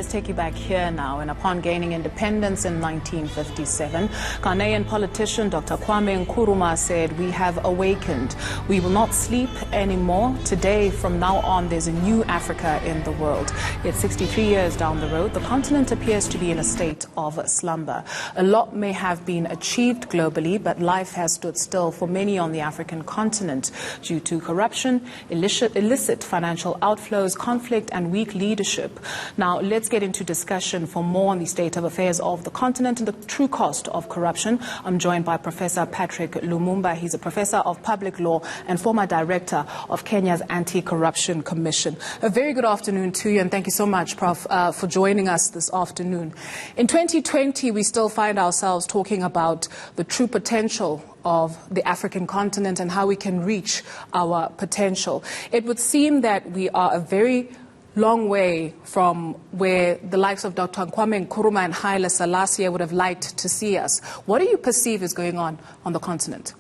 let's take you back here now. And upon gaining independence in 1957, Ghanaian politician Dr. Kwame Nkrumah said, "We have awakened. We will not sleep anymore. Today, from now on, there's a new Africa in the world." Yet 63 years down the road, the continent appears to be in a state of slumber. A lot may have been achieved globally, but life has stood still for many on the African continent due to corruption, illicit financial outflows, conflict, and weak leadership. Now, let's get into discussion for more on the state of affairs of the continent and the true cost of corruption. I'm joined by Professor Patrick Lumumba. He's a professor of public law and former director of Kenya's Anti-Corruption Commission. A very good afternoon to you, and thank you so much, Prof, for joining us this afternoon. In 2020, we still find ourselves talking about the true potential of the African continent and how we can reach our potential. It would seem that we are a very long way from where the likes of Dr. Kwame Nkrumah and Haile Selassie would have liked to see us. What do you perceive is going on the continent?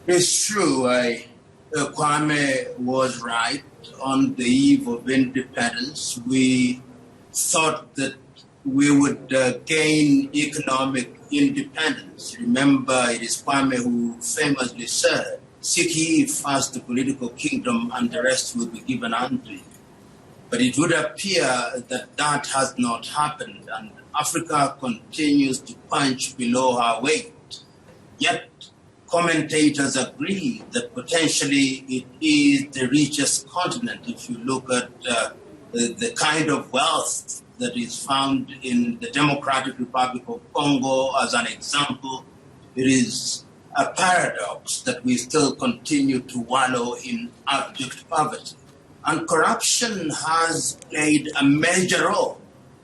It's true. Kwame was right. On the eve of independence, we thought that we would gain economic independence. Remember, it is Kwame who famously said, "Seek ye first the political kingdom, and the rest will be given unto you." But it would appear that that has not happened, and Africa continues to punch below her weight. Yet, commentators agree that potentially it is the richest continent. If you look at the kind of wealth that is found in the Democratic Republic of Congo as an example, it is a paradox that we still continue to wallow in abject poverty. And corruption has played a major role.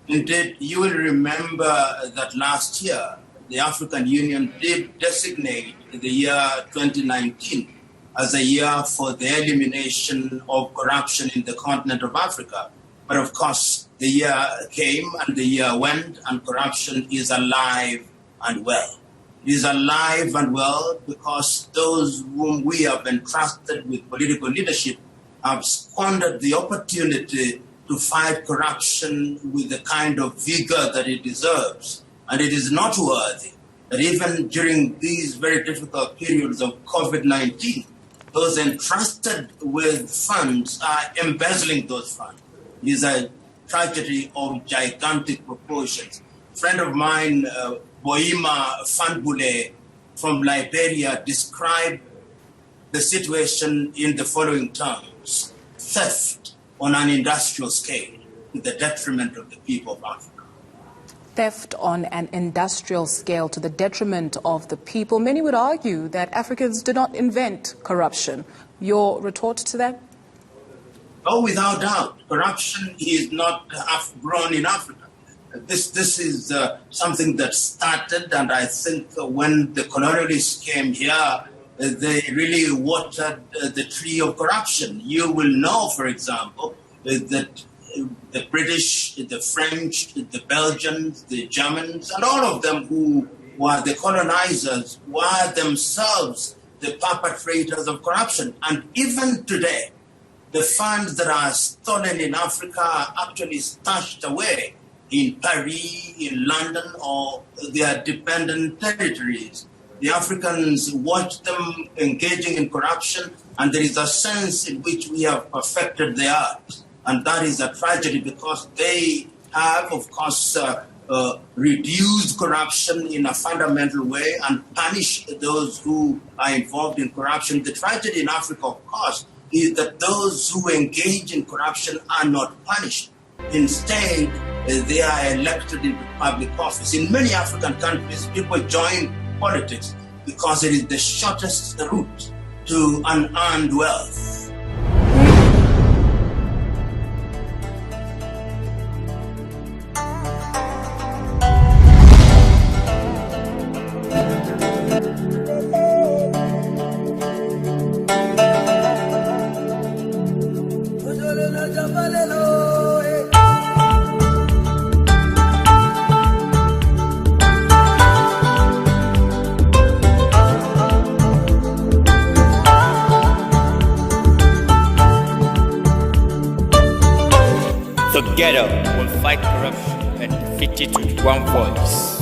Indeed, you will remember that last year, the African Union did designate the year 2019 as a year for the elimination of corruption in the continent of Africa. But of course, the year came and the year went, and corruption is alive and well. It is alive and well because those whom we have entrusted with political leadership have squandered the opportunity to fight corruption with the kind of vigor that it deserves. And it is not worthy that even during these very difficult periods of COVID-19, those entrusted with funds are embezzling those funds. It is a tragedy of gigantic proportions. A friend of mine, Boima Fanbule from Liberia, described the situation in the following terms: theft on an industrial scale to the detriment of the people of Africa. Theft on an industrial scale to the detriment of the people. Many would argue that Africans did not invent corruption. Your retort to that? Oh, without doubt. Corruption is not grown in Africa. This is something that started, and I think when the colonialists came here, they really watered the tree of corruption. You will know, for example, that the British, the French, the Belgians, the Germans, and all of them who were the colonizers were themselves the perpetrators of corruption. And even today, the funds that are stolen in Africa are actually stashed away in Paris, in London, or their dependent territories. The Africans watch them engaging in corruption, and there is a sense in which we have perfected the art. And that is a tragedy because they have, of course, reduced corruption in a fundamental way and punish those who are involved in corruption. The tragedy in Africa, of course, is that those who engage in corruption are not punished. Instead, they are elected into public office. In many African countries, people join politics because it is the shortest route to unearned wealth. Together we'll fight corruption and defeat it with one voice.